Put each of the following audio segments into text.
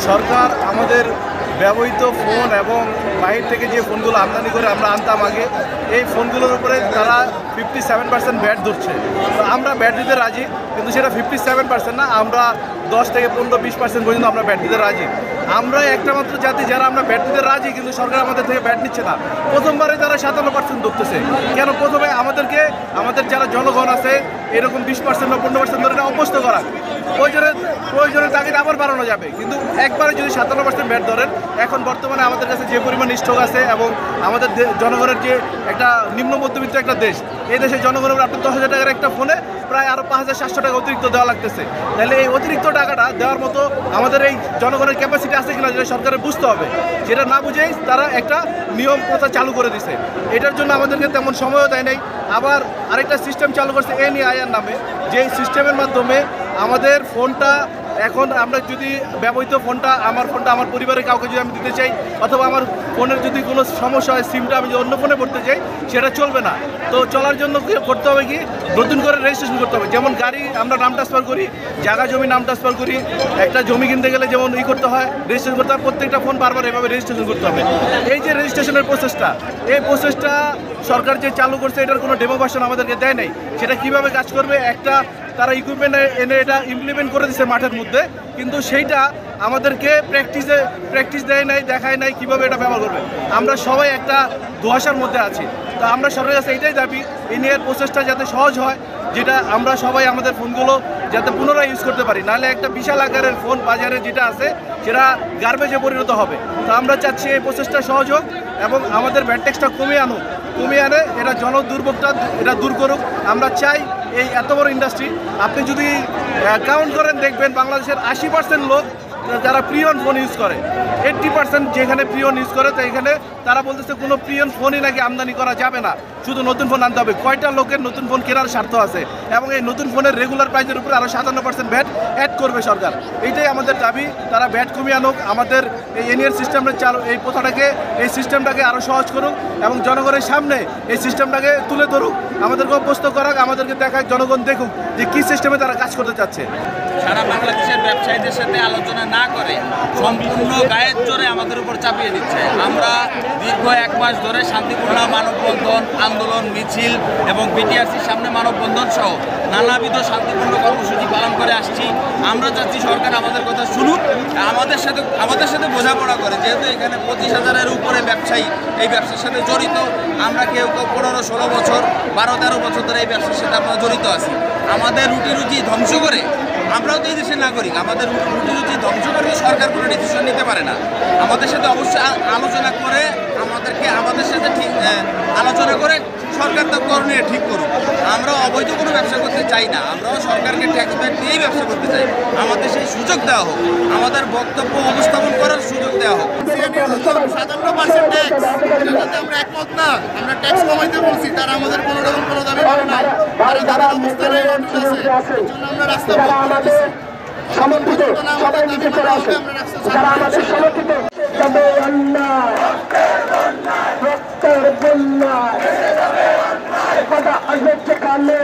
সরকার আমাদের ব্যবহৃত ফোন এবং বাইরে থেকে যে ফোনগুলো আমদানি করে আমরা আনতাম আগে, এই ফোনগুলোর উপরে তারা 57% ভ্যাট ধরছে। তো আমরা ভ্যাট দিতে রাজি, কিন্তু সেটা 57% না, আমরা 10 থেকে 15-20% পর্যন্ত আমরা ভ্যাট দিতে রাজি। আমরা একটা মাত্র জাতি যারা আমরা ভ্যাট দিতে রাজি, কিন্তু সরকার আমাদের থেকে ভ্যাট নিচ্ছে না। প্রথমবারে তারা 57% ধরতেছে। কেন? প্রথমে আমাদেরকে, আমাদের যারা জনগণ আছে এরকম 20% বা 15% ধরে অভ্যস্ত করা, প্রয়োজনের তাগিদে আবার বাড়ানো যাবে। কিন্তু একবারে যদি 57% ভ্যাট ধরেন, এখন বর্তমানে আমাদের কাছে যে পরিমাণ স্টক আছে এবং আমাদের জনগণের যে একটা নিম্ন মধ্যবিত্ত একটা দেশ, এই দেশের জনগণের আপনার 10,000 টাকার একটা ফোনে প্রায় আরও 5,700 টাকা অতিরিক্ত দেওয়া লাগতেছে। তাহলে এই অতিরিক্ত টাকাটা দেওয়ার মতো আমাদের এই জনগণের ক্যাপাসিটি আছে কিনা, যেটা সরকারের বুঝতে হবে। যেটা না বুঝেই তারা একটা নিয়ম প্রথা চালু করে দিছে। এটার জন্য আমাদেরকে তেমন সময়ও দেয় নাই। আবার আরেকটা সিস্টেম চালু করছে NEIR নামে, যে সিস্টেমের মাধ্যমে আমাদের ফোনটা, এখন আমরা যদি ব্যবহৃত ফোনটা, আমার পরিবারের কাউকে যদি আমি দিতে চাই, অথবা আমার ফোনের যদি কোনো সমস্যা হয়, সিমটা আমি যদি অন্য ফোনে করতে চাই, সেটা চলবে না। তো চলার জন্য করতে হবে কি, নতুন করে রেজিস্ট্রেশন করতে হবে। যেমন গাড়ি আমরা নাম ট্রান্সফার করি, জায়গা জমি নাম ট্রান্সফার করি, একটা জমি কিনতে গেলে যেমন করতে হয়, রেজিস্ট্রেশন করতে হয়, প্রত্যেকটা ফোন বারবার এভাবে রেজিস্ট্রেশন করতে হবে। এই যে রেজিস্ট্রেশনের প্রসেসটা, এই প্রসেসটা সরকার যে চালু করছে, এটার কোনো ডেমো ভার্সন আমাদেরকে দেয় নাই। সেটা কিভাবে কাজ করবে, একটা তারা ইকুইপমেন্ট এনে এটা ইমপ্লিমেন্ট করে দিচ্ছে মাঠের মধ্যে, কিন্তু সেইটা আমাদেরকে প্র্যাকটিস দেয় নাই, দেখায় নাই কীভাবে এটা ব্যবহার করবে। আমরা সবাই একটা ধোঁয়াশার মধ্যে আছি। তো আমরা সরকারের কাছে এইটাই দাবি, NEIR প্রসেসটা যাতে সহজ হয়, যেটা আমরা সবাই আমাদের ফোনগুলো যাতে পুনরায় ইউজ করতে পারি। নাহলে একটা বিশাল আকারের ফোন বাজারে যেটা আছে সেটা গার্বেজে পরিণত হবে। তো আমরা চাচ্ছি এই প্রসেসটা সহজ হোক এবং আমাদের ভ্যাট ট্যাক্সটা কমিয়ে আনে এটা জনদুর্ভোগটা এটা দূর করুক। আমরা চাই এই এত বড় ইন্ডাস্ট্রি, আপনি যদি কাউন্ট করেন দেখবেন বাংলাদেশের 80% লোক যারা প্রিয়ন ফোন ইউজ করে, 80% যেখানে প্রিয়ন ইউজ করে, তো এখানে তারা বলতেছে কোনো প্রিয়ন ফোনই নাকি আমদানি করা যাবে না, শুধু নতুন ফোন আনতে হবে। কয়টা লোকের নতুন ফোন কেনার স্বার্থ আছে? এবং এই নতুন ফোনের রেগুলার প্রাইসের উপরে আরও 57% ভ্যাট অ্যাড করবে সরকার। এইটাই আমাদের দাবি, তারা ভ্যাট কমিয়ে আনুক, আমাদের এই NEIR সিস্টেমটা এই প্রথাটাকে, এই সিস্টেমটাকে আরও সহজ করুক এবং জনগণের সামনে এই সিস্টেমটাকে তুলে ধরুক, আমাদেরকে অভ্যস্ত করাক, আমাদেরকে দেখাক, জনগণ দেখুক যে কী সিস্টেমে তারা কাজ করতে চাচ্ছে। সারা বাংলাদেশের ব্যবসায়ীদের সাথে আলোচনা না করে সম্পূর্ণ গায়ের জোরে আমাদের উপর চাপিয়ে দিচ্ছে। আমরা দীর্ঘ 1 মাস ধরে শান্তিপূর্ণ মানববন্ধন, আন্দোলন, মিছিল এবং BTRCর সামনে মানববন্ধন সহ নানাবিধ শান্তিপূর্ণ কর্মসূচি পালন করে আসছি। আমরা চাচ্ছি সরকার আমাদের কথা শুনুক, আমাদের সাথে বোঝাপড়া করে। যেহেতু এখানে 25,000-এর উপরে ব্যবসায়ী এই ব্যবসার সাথে জড়িত, আমরা কেউ 15-16 বছর, 12-13 বছর ধরে এই ব্যবসার সাথে আমরা জড়িত আছি। আমাদের রুটি ধ্বংস করে, আমরাও তো এই দেশের নাগরিক, আমাদের রুটি ধ্বংস করে সরকার কোনো ডিসিশন নিতে পারে না। আমাদের সাথে অবশ্যই আলোচনা করে, আমাদের সাথে ঠিক আলোচনা করে সরকার তার করণীয় ঠিক করুক। আমরা অবৈধ কোনো ব্যবসা করতে চাই না, আমরাও সরকারকে ট্যাক্স ব্যাক দিয়েই ব্যবসা করতে চাই। আমাদের সেই সুযোগ দেওয়া হোক, আমাদের বক্তব্য উপস্থাপন করার সুযোগ দেওয়া হোক। 57% ট্যাক্স, এটাতে আমরা একমত না। আমরা ট্যাক্স কমাইতে বলছি, তারা আমাদের কোনো রকম কোনো দাবি করে নাই। তারা তাদের অবস্থানে অটুট আছে, এর জন্য আমরা রাস্তা বন্ধ করে দিচ্ছি। সমর্থিত যারা আমাদের সমর্থিত রক্তের বন্যায় কথা আসবে সেখানে,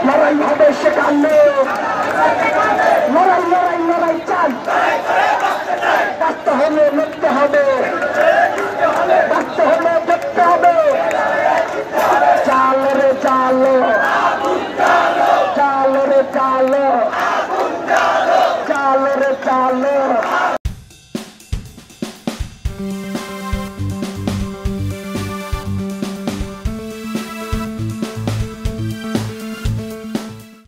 লড়াই হবে সেখানে, লড়াই চাই, বাঁচতে হলে লড়তে হবে, বাঁচতে হলে দেখতে হবে। চাল রে চাল, চাল রে চাল, চাল রে চাল।